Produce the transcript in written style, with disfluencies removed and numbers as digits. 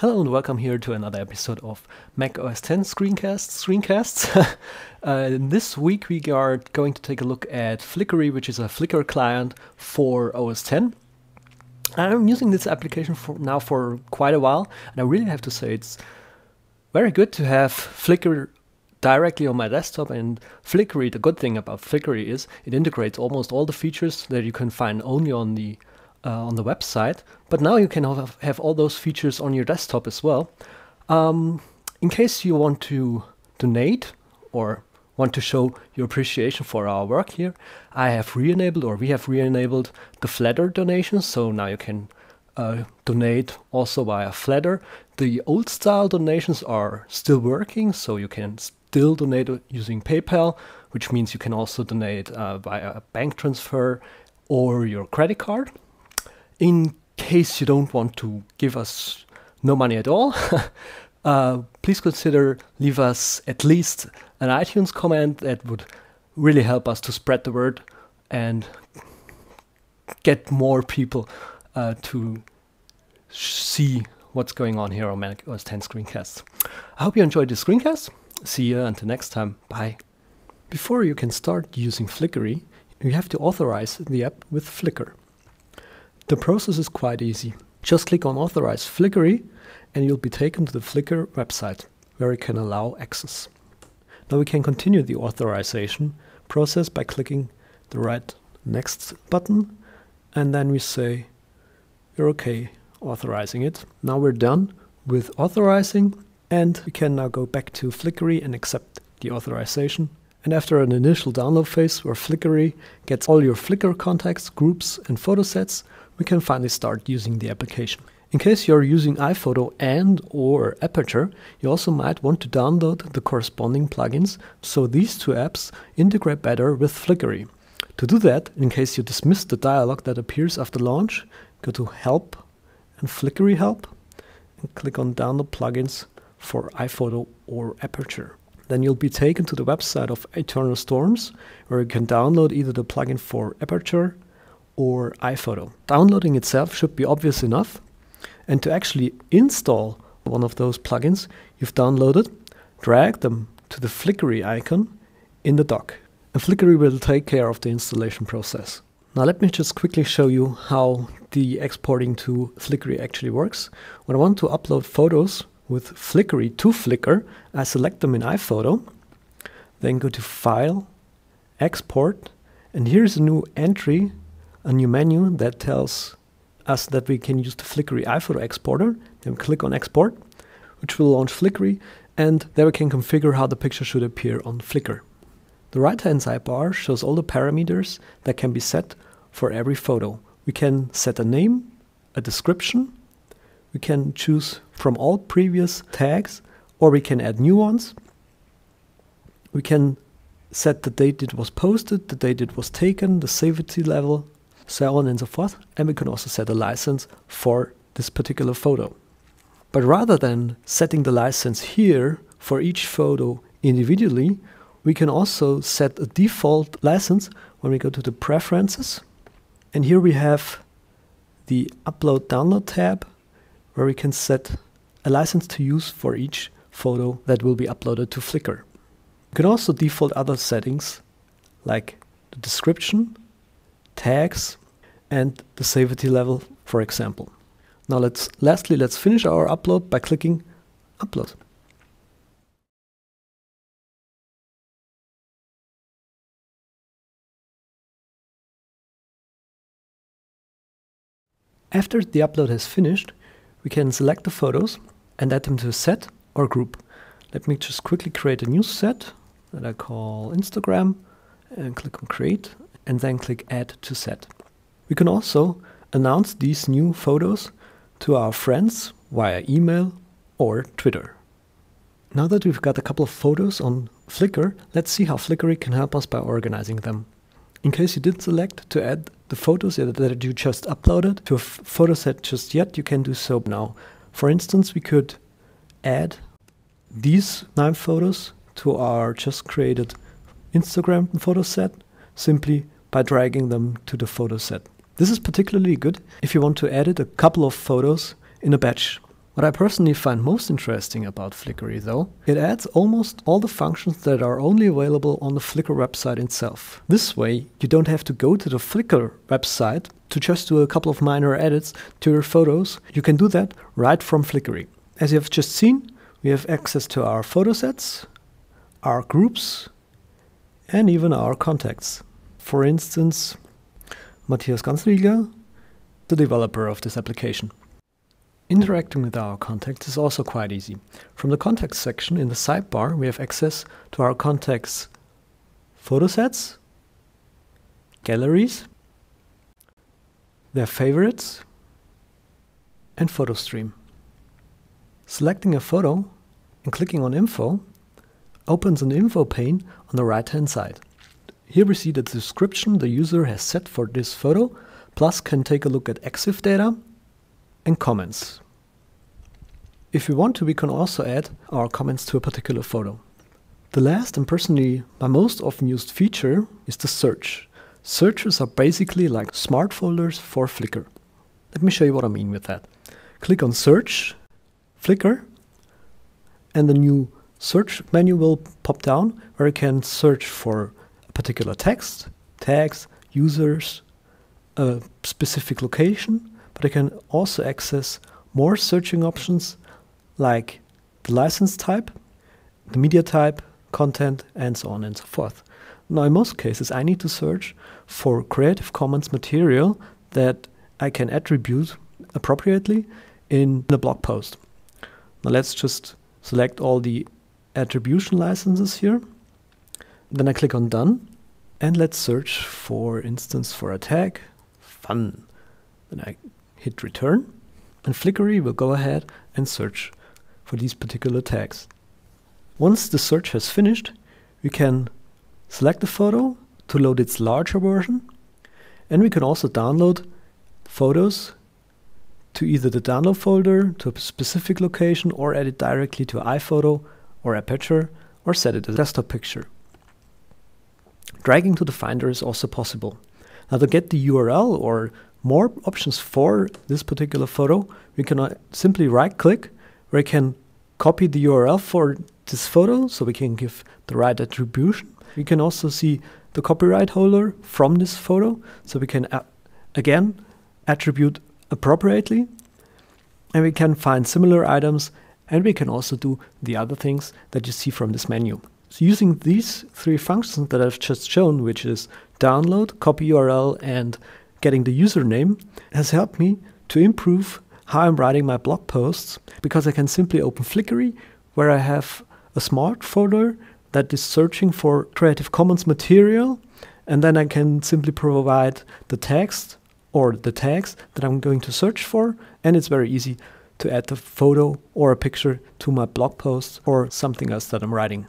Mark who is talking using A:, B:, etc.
A: Hello and welcome here to another episode of Mac OS X screencasts. This week we are going to take a look at Flickery, which is a Flickr client for OS X. I'm using this application for quite a while, and I really have to say it's very good to have Flickr directly on my desktop. And Flickery, the good thing about Flickery is it integrates almost all the features that you can find only on the website, but now you can have all those features on your desktop as well. In case you want to donate or want to show your appreciation for our work here, we have re-enabled the Flickr donations, so now you can donate also via Flickr. The old style donations are still working, so you can still donate using PayPal, which means you can also donate via a bank transfer or your credit card. In case you don't want to give us no money at all, please consider leave us at least an iTunes comment. That would really help us to spread the word and get more people to see what's going on here on Mac OS X screencasts. I hope you enjoyed this screencast. See you until next time. Bye. Before you can start using Flickery, you have to authorize the app with Flickr. The process is quite easy. Just click on Authorize Flickery and you'll be taken to the Flickr website where you can allow access. Now we can continue the authorization process by clicking the right Next button, and then we say you're okay authorizing it. Now we're done with authorizing, and we can now go back to Flickery and accept the authorization. And after an initial download phase where Flickery gets all your Flickr contacts, groups and photo sets, we can finally start using the application. In case you're using iPhoto and or Aperture, you also might want to download the corresponding plugins so these two apps integrate better with Flickery. To do that, in case you dismiss the dialog that appears after launch, go to Help and Flickery Help and click on Download Plugins for iPhoto or Aperture. Then you'll be taken to the website of Eternal Storms, where you can download either the plugin for Aperture or iPhoto. Downloading itself should be obvious enough, and to actually install one of those plugins you've downloaded, drag them to the Flickery icon in the dock, and Flickery will take care of the installation process. Now let me just quickly show you how the exporting to Flickery actually works. When I want to upload photos with Flickery to Flickr, I select them in iPhoto, then go to File, Export, and here's a new entry, a new menu that tells us that we can use the Flickery iPhoto exporter. Then we click on Export, which will launch Flickery, and there we can configure how the picture should appear on Flickr. The right-hand sidebar shows all the parameters that can be set for every photo. We can set a name, a description, we can choose from all previous tags, or we can add new ones. We can set the date it was posted, the date it was taken, the safety level, so on and so forth, and we can also set a license for this particular photo. But rather than setting the license here for each photo individually, we can also set a default license when we go to the Preferences, and here we have the Upload Download tab, where we can set a license to use for each photo that will be uploaded to Flickr. You can also default other settings like the description, tags, and the safety level, for example. Now let's finish our upload by clicking Upload. After the upload has finished, we can select the photos and add them to a set or group. Let me just quickly create a new set that I call Instagram and click on Create, and then click Add to Set. We can also announce these new photos to our friends via email or Twitter. Now that we've got a couple of photos on Flickr, let's see how Flickery can help us by organizing them. In case you didn't select to add the photos that you just uploaded to a photo set just yet, you can do so now. For instance, we could add these 9 photos to our just created Instagram photo set simply by dragging them to the photo set. This is particularly good if you want to edit a couple of photos in a batch. What I personally find most interesting about Flickery though, it adds almost all the functions that are only available on the Flickr website itself. This way, you don't have to go to the Flickr website to just do a couple of minor edits to your photos. You can do that right from Flickery. As you have just seen, we have access to our photo sets, our groups, and even our contacts. For instance, Matthias Ganzriegler, the developer of this application. Interacting with our contacts is also quite easy. From the contacts section in the sidebar, we have access to our contacts' photo sets, galleries, their favorites, and photo stream. Selecting a photo and clicking on Info opens an info pane on the right-hand side. Here we see the description the user has set for this photo, plus can take a look at EXIF data and comments. If we want to, we can also add our comments to a particular photo. The last and personally my most often used feature is the search. Searches are basically like smart folders for Flickr. Let me show you what I mean with that. Click on Search, Flickr, and the new search menu will pop down where you can search for a particular text, tags, users, a specific location, but you can also access more searching options like the license type, the media type, content, and so on and so forth. Now in most cases I need to search for Creative Commons material that I can attribute appropriately in a blog post. Now let's just select all the attribution licenses here. Then I click on Done, and let's search for instance for a tag, fun. Then I hit Return, and Flickery will go ahead and search for these particular tags. Once the search has finished, we can select the photo to load its larger version, and we can also download photos to either the download folder, to a specific location, or add it directly to iPhoto or Aperture, or set it as a desktop picture. Dragging to the Finder is also possible. Now to get the URL or more options for this particular photo, we can simply right-click where we can copy the URL for this photo, so we can give the right attribution. We can also see the copyright holder from this photo, so we can again attribute appropriately, and we can find similar items, and we can also do the other things that you see from this menu. So using these three functions that I've just shown, which is download, copy URL, and getting the username, has helped me to improve how I'm writing my blog posts, because I can simply open Flickery, where I have a smart folder that is searching for Creative Commons material, and then I can simply provide the text or the tags that I'm going to search for, and it's very easy to add a photo or a picture to my blog post or something else that I'm writing.